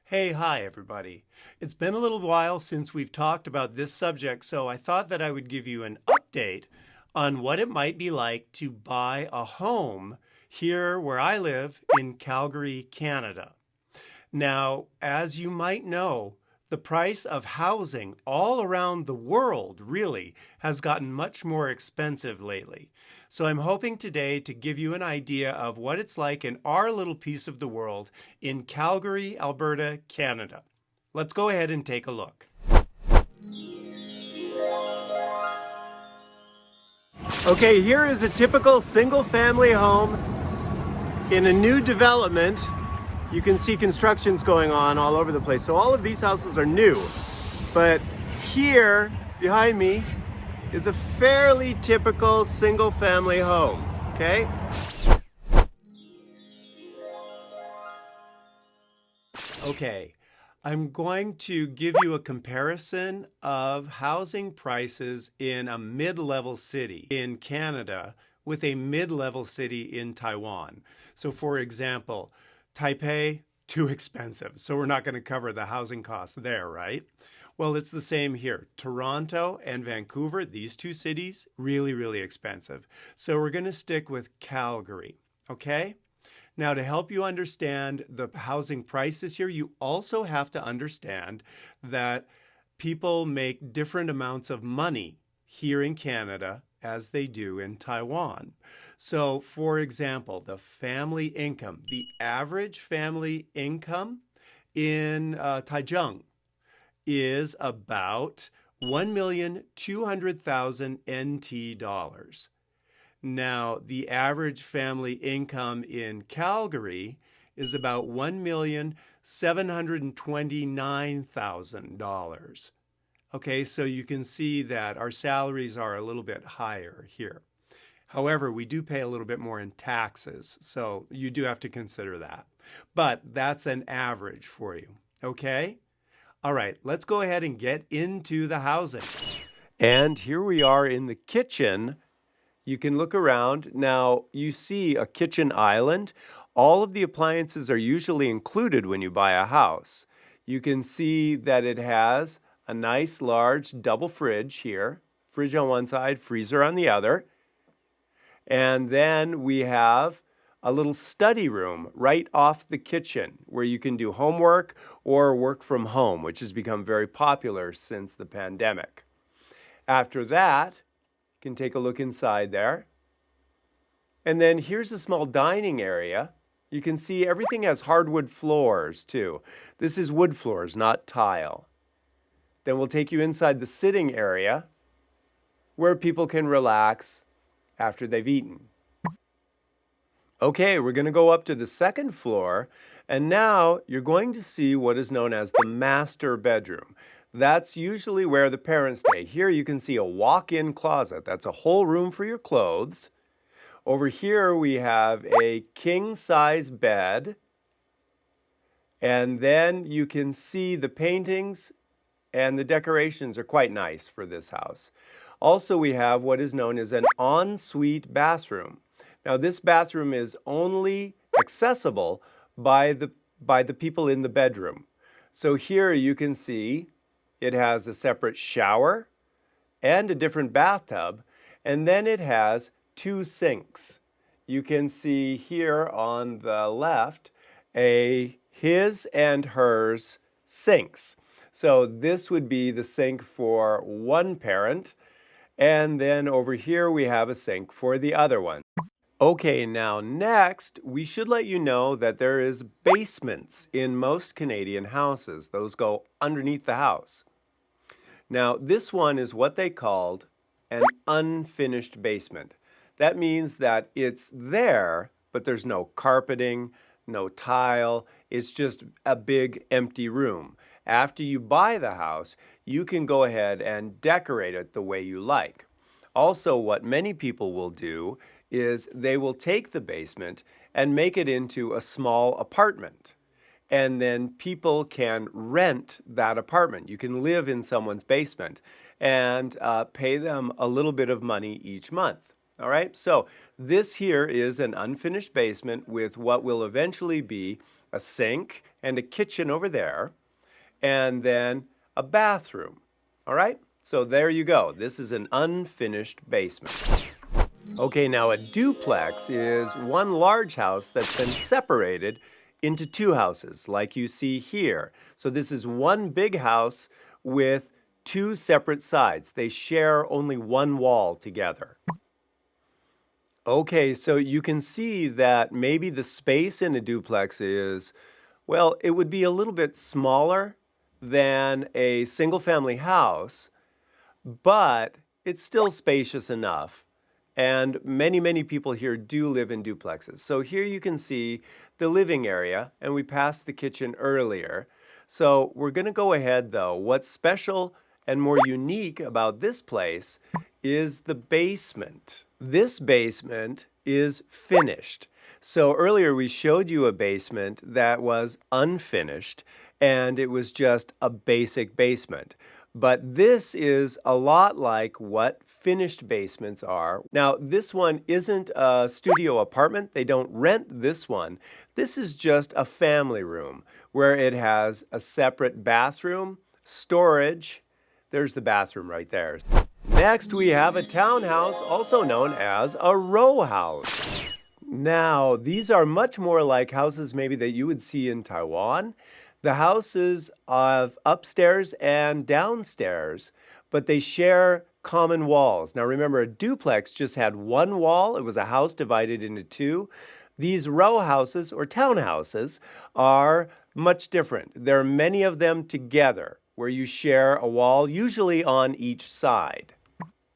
Hey, hi, everybody. It's been a little while since we've talked about this subject, so I thought that I would give you an update on what it might be like to buy a home here where I live in Calgary, Canada. Now, as you might know, the price of housing all around the world really has gotten much more expensive lately. So I'm hoping today to give you an idea of what it's like in our little piece of the world in Calgary, Alberta, Canada. Let's go ahead and take a look. Okay, here is a typical single family home in a new development. You can see constructions going on all over the place. So all of these houses are new. But here behind me is a fairly typical single family home, okay? Okay, I'm going to give you a comparison of housing prices in a mid-level city in Canada with a mid-level city in Taiwan. So for example, Taipei, too expensive. So we're not going to cover the housing costs there, right? Well, it's the same here. Toronto and Vancouver, these two cities, really, really expensive. So we're going to stick with Calgary, okay? Now, to help you understand the housing prices here, you also have to understand that people make different amounts of money here in Canada as they do in Taiwan. So, for example, the family income, the average family income in Taichung is about 1,200,000 NT dollars. Now, the average family income in Calgary is about $1,729,000. Okay, so you can see that our salaries are a little bit higher here. However, we do pay a little bit more in taxes, so you do have to consider that. But that's an average for you, okay? All right, let's go ahead and get into the housing. And here we are in the kitchen. You can look around. Now, you see a kitchen island. All of the appliances are usually included when you buy a house. You can see that it has a nice large double fridge here, fridge on one side, freezer on the other. And then we have a little study room right off the kitchen where you can do homework or work from home, which has become very popular since the pandemic. After that, you can take a look inside there. And then here's a small dining area. You can see everything has hardwood floors too. This is wood floors, not tile. Then we'll take you inside the sitting area where people can relax after they've eaten. Okay, we're going to go up to the second floor, and now you're going to see what is known as the master bedroom. That's usually where the parents stay. Here you can see a walk-in closet. That's a whole room for your clothes. Over here we have a king-size bed, and then you can see the paintings and the decorations are quite nice for this house. Also, we have what is known as an ensuite bathroom. Now, this bathroom is only accessible by the people in the bedroom. So here you can see it has a separate shower and a different bathtub, and then it has two sinks. You can see here on the left a his and hers sinks. So this would be the sink for one parent, and then over here we have a sink for the other one. Okay, now next, we should let you know that there is basements in most Canadian houses. Those go underneath the house. Now, this one is what they called an unfinished basement. That means that it's there, but there's no carpeting, no tile. It's just a big empty room. After you buy the house, you can go ahead and decorate it the way you like. Also, what many people will do is they will take the basement and make it into a small apartment. And then people can rent that apartment. You can live in someone's basement and pay them a little bit of money each month. All right, so this here is an unfinished basement with what will eventually be a sink and a kitchen over there, and then a bathroom. All right? So there you go. This is an unfinished basement. Okay, now a duplex is one large house that's been separated into two houses, like you see here. So this is one big house with two separate sides. They share only one wall together. Okay, so you can see that maybe the space in a duplex is, well, it would be a little bit smaller than a single-family house, but it's still spacious enough. And many people here do live in duplexes. So here you can see the living area, and we passed the kitchen earlier. So we're going to go ahead, though. What's special and more unique about this place is the basement. This basement is finished. So earlier we showed you a basement that was unfinished, and it was just a basic basement. But this is a lot like what finished basements are. Now, this one isn't a studio apartment. They don't rent this one. This is just a family room where it has a separate bathroom, storage. There's the bathroom right there. Next, we have a townhouse, also known as a row house. Now, these are much more like houses maybe that you would see in Taiwan. The houses have upstairs and downstairs, but they share common walls. Now remember, a duplex just had one wall. It was a house divided into two. These row houses or townhouses are much different. There are many of them together where you share a wall, usually on each side.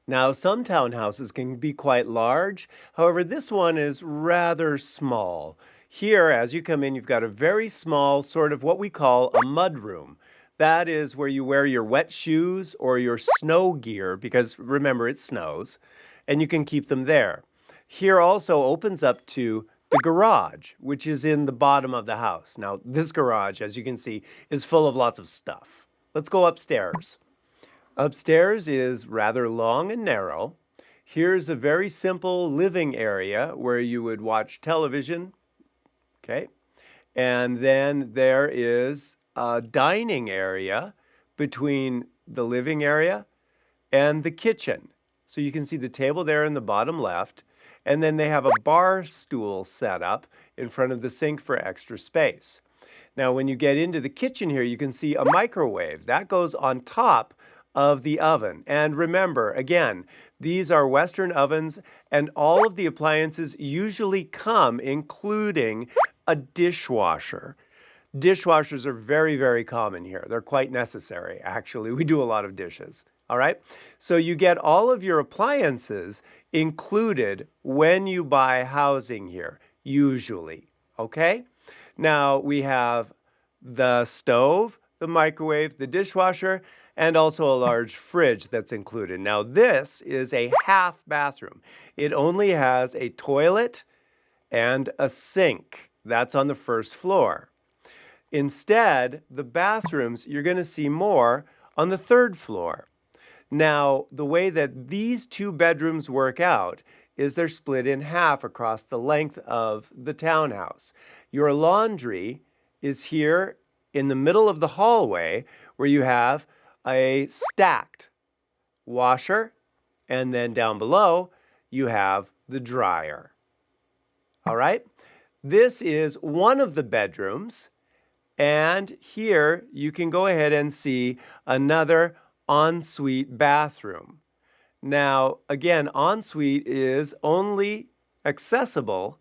Now, some townhouses can be quite large. However, this one is rather small. Here, as you come in, you've got a very small, sort of what we call a mud room. That is where you wear your wet shoes or your snow gear, because remember, it snows, and you can keep them there. Here also opens up to the garage, which is in the bottom of the house. Now, this garage, as you can see, is full of lots of stuff. Let's go upstairs. Upstairs is rather long and narrow. Here's a very simple living area where you would watch television. Okay. And then there is a dining area between the living area and the kitchen. So you can see the table there in the bottom left. And then they have a bar stool set up in front of the sink for extra space. Now, when you get into the kitchen here, you can see a microwave. That goes on top of the oven. And remember, again, these are Western ovens, and all of the appliances usually come including a dishwasher. Dishwashers are very common here. They're quite necessary, actually. We do a lot of dishes. All right? So you get all of your appliances included when you buy housing here, usually. Okay? Now, we have the stove, the microwave, the dishwasher, and also a large fridge that's included. Now, this is a half bathroom. It only has a toilet and a sink. That's on the first floor. Instead, the bathrooms, you're going to see more on the third floor. Now, the way that these two bedrooms work out is they're split in half across the length of the townhouse. Your laundry is here in the middle of the hallway where you have a stacked washer, and then down below you have the dryer. All right? This is one of the bedrooms, and here you can go ahead and see another ensuite bathroom. Now, again, ensuite is only accessible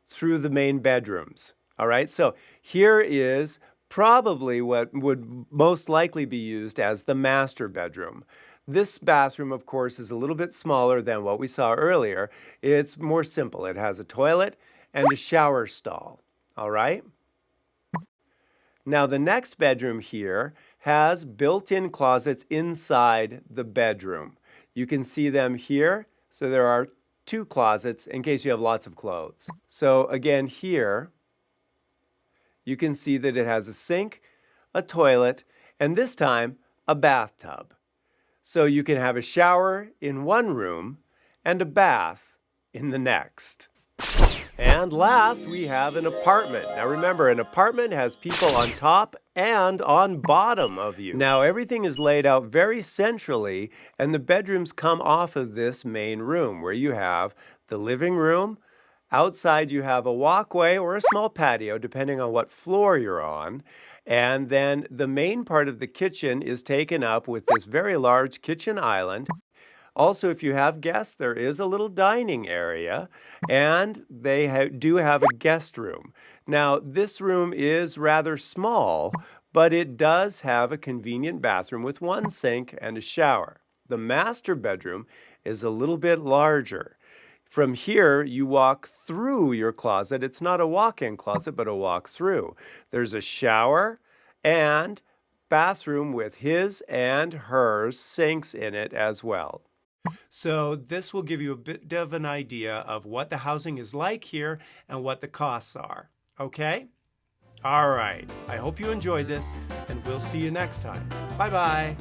through the main bedrooms. All right? So here is probably what would most likely be used as the master bedroom. This bathroom, of course, is a little bit smaller than what we saw earlier. It's more simple. It has a toilet and a shower stall. All right? Now, the next bedroom here has built-in closets inside the bedroom. You can see them here. So there are two closets in case you have lots of clothes. So again, here, you can see that it has a sink, a toilet, and this time, a bathtub. So you can have a shower in one room and a bath in the next. And last, we have an apartment. Now remember, an apartment has people on top and on bottom of you. Now everything is laid out very centrally, and the bedrooms come off of this main room where you have the living room. Outside, you have a walkway or a small patio, depending on what floor you're on. And then the main part of the kitchen is taken up with this very large kitchen island. Also, if you have guests, there is a little dining area, and they do have a guest room. Now, this room is rather small, but it does have a convenient bathroom with one sink and a shower. The master bedroom is a little bit larger. From here, you walk through your closet. It's not a walk-in closet, but a walk-through. There's a shower and bathroom with his and hers sinks in it as well. So this will give you a bit of an idea of what the housing is like here and what the costs are. Okay? All right. I hope you enjoyed this, and we'll see you next time. Bye-bye.